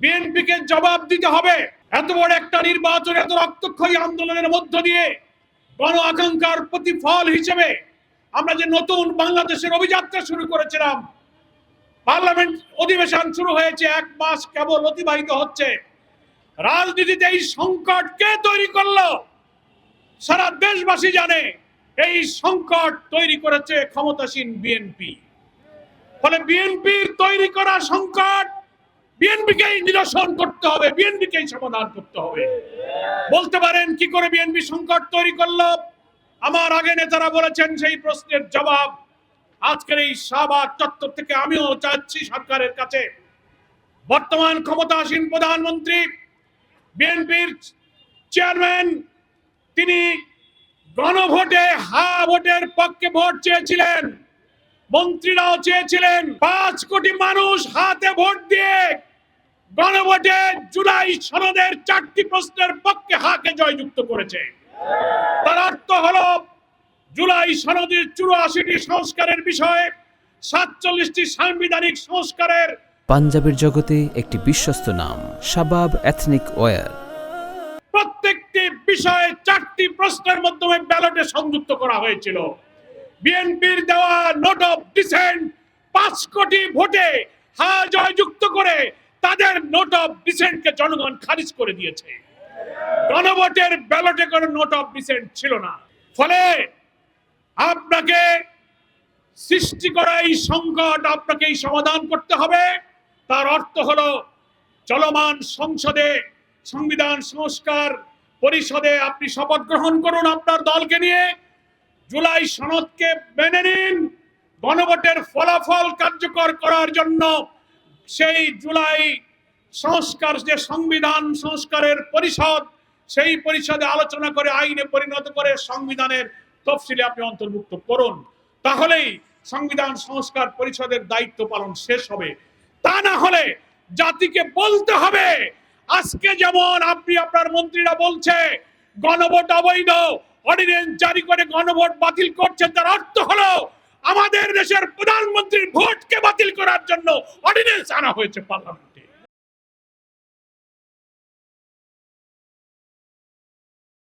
বিএনপিকে জবাব দিতে হবে। এত বড় একটা নির্বাচন, এত রক্তক্ষয়ী আন্দোলনের মধ্য দিয়ে গণ আকাঙ্ক্ষার প্রতিফল হিসেবে আমরা যে নতুন বাংলাদেশের অভিযাত্রা শুরু করেছিলাম, পার্লামেন্ট অধিবেশন শুরু হয়েছে, 1 মাস কেবল অতিবাহিত হচ্ছে। রাজনীতিতে এই সংকট কে তৈরি করলো? সারা দেশবাসী জানে এই সংকট তৈরি করেছে ক্ষমতাসীন বিএনপি। ফলে বিএনপির তৈরি করা সংকট বিএনপিকেই নিরসন করতে হবে, বিএনপিকেই সমাধান করতে হবে। বলতে পারেন কি করে বিএনপি সংকট তৈরি করলো? আমার আগে নেতারা বলেছেন, সেই প্রশ্নের জবাব আজকের এই শাহবাগ চত্বর থেকে আমিও চাচ্ছি সরকারের কাছে। বর্তমান ক্ষমতাসীন প্রধানমন্ত্রী, বিএনপির চেয়ারম্যান, তিনি গণভোটে ভোটের পক্ষে ভোট চেয়েছিলেন, মন্ত্রীরাও চেয়েছিলেন। 5 কোটি মানুষ হাতে ভোট দিয়ে গণভোটে জুলাই সনদের 4টি প্রশ্নের পক্ষে হাকে জয়যুক্ত করেছে। তার অর্থ হলো জুলাই সনদের 84টি সংস্কারের বিষয়ে 47টি সাংবিধানিক সংস্কারের। পাঞ্জাবের জগতে একটি বিশ্বস্ত নাম, শাবাব এথনিক ওয়্যার। প্রত্যেকটি বিষয়ে 4টি প্রশ্নের মাধ্যমে ব্যালটে সংযুক্ত করা হয়েছিল। বিএনপির দেওয়া নোট অফ ডিসেন্ট 5 কোটি ভোটে জয়যুক্ত করে তাদের নোট অফ ডিসেন্টকে জনগণ খারিজ করে দিয়েছে। গণভোটের ব্যালটে কোনো নোট অফ ডিসেন্ট ছিল না। ফলে আপনাকে সৃষ্টি করা এই সংকট আপনাকেই সমাধান করতে হবে। তার অর্থ হলো চলমান সংসদে, সংবিধান সংস্কার পরিষদে আপনি শপথ গ্রহণ করুন আপনার দলকে নিয়ে। জুলাই সনদকে মেনে নিন। গণভোটের ফলাফল কার্যকর করার জন্য সেই জুলাই সংস্কার, যে সংবিধান সংস্কারের পরিষদ, সেই পরিষদে আলোচনা করে আইনে পরিণত করে সংবিধানের তফসিলে আপনি অন্তর্ভুক্ত করুন। তাহলেই সংবিধান সংস্কার পরিষদের দায়িত্ব পালন শেষ হবে। তা না হলে জাতিকে বলতে হবে, আজকে যেমন আপনি আপনার মন্ত্রীরা বলছে গণভোট অবৈধ, অর্ডিন্যান্স জারি করে গণভোট বাতিল করছেন, তার অর্থ হলো আমাদের দেশের প্রধানমন্ত্রীর ভোটকে বাতিল করার জন্য অর্ডিন্যান্স আনা হয়েছে পার্লামেন্টে।